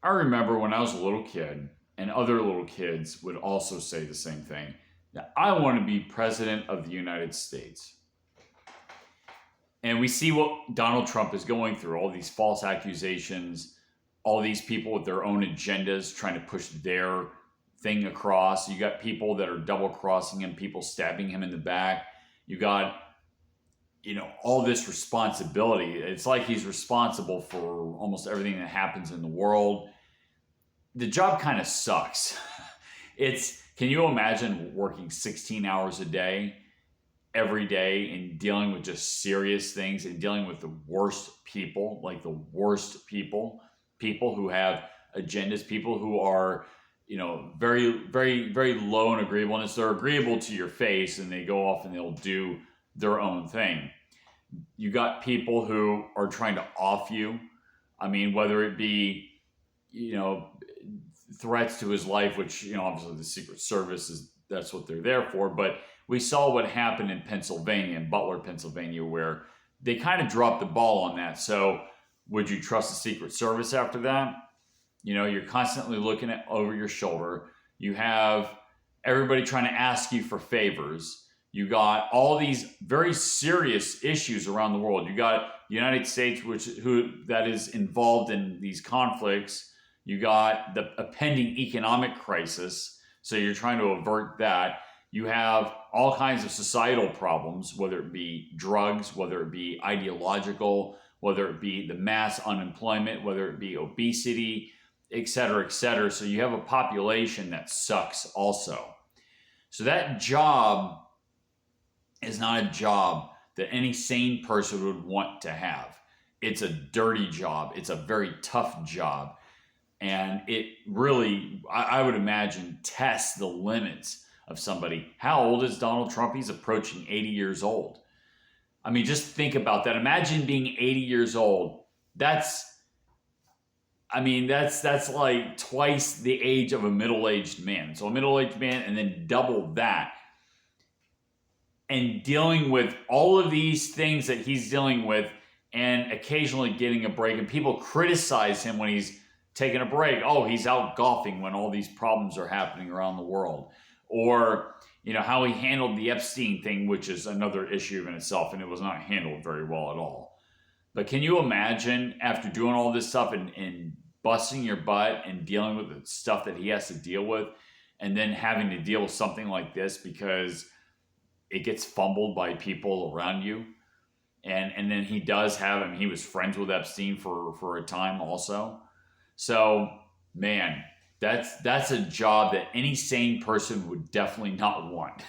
I remember when I was a little kid, and other little kids would also say the same thing, that I want to be president of the United States. And we see what Donald Trump is going through, all these false accusations, all these people with their own agendas trying to push their thing across. You got people that are double crossing him, people stabbing him in the back. You got, all this responsibility. It's like he's responsible for almost everything that happens in the world. The job kind of sucks. Can you imagine working 16 hours a day, every day, and dealing with just serious things and dealing with the worst people, like the worst people who have agendas, people who are, very, very, very low in agreeableness. They're agreeable to your face and they go off and they'll do their own thing. You got people who are trying to off you. I mean, whether it be, threats to his life, which, obviously the Secret Service that's what they're there for. But we saw what happened in Pennsylvania, in Butler, Pennsylvania, where they kind of dropped the ball on that. So would you trust the Secret Service after that? You're constantly looking over your shoulder. You have everybody trying to ask you for favors. You got all these very serious issues around the world. You got the United States, that is involved in these conflicts. You got a pending economic crisis, so you're trying to avert that. You have all kinds of societal problems, whether it be drugs, whether it be ideological, whether it be the mass unemployment, whether it be obesity, et cetera, et cetera. So you have a population that sucks also. So that job is not a job that any sane person would want to have. It's a dirty job. It's a very tough job. And it really, I would imagine, tests the limits of somebody. How old is Donald Trump? He's approaching 80 years old. I mean, just think about that. Imagine being 80 years old. That's like twice the age of a middle-aged man. So a middle-aged man and then double that. And dealing with all of these things that he's dealing with and occasionally getting a break. And people criticize him when he's taking a break. Oh, he's out golfing when all these problems are happening around the world. Or, how he handled the Epstein thing, which is another issue in itself, and it was not handled very well at all. But can you imagine after doing all this stuff and busting your butt and dealing with the stuff that he has to deal with, and then having to deal with something like this because it gets fumbled by people around you? And then he was friends with Epstein for a time also. So, man, that's a job that any sane person would definitely not want.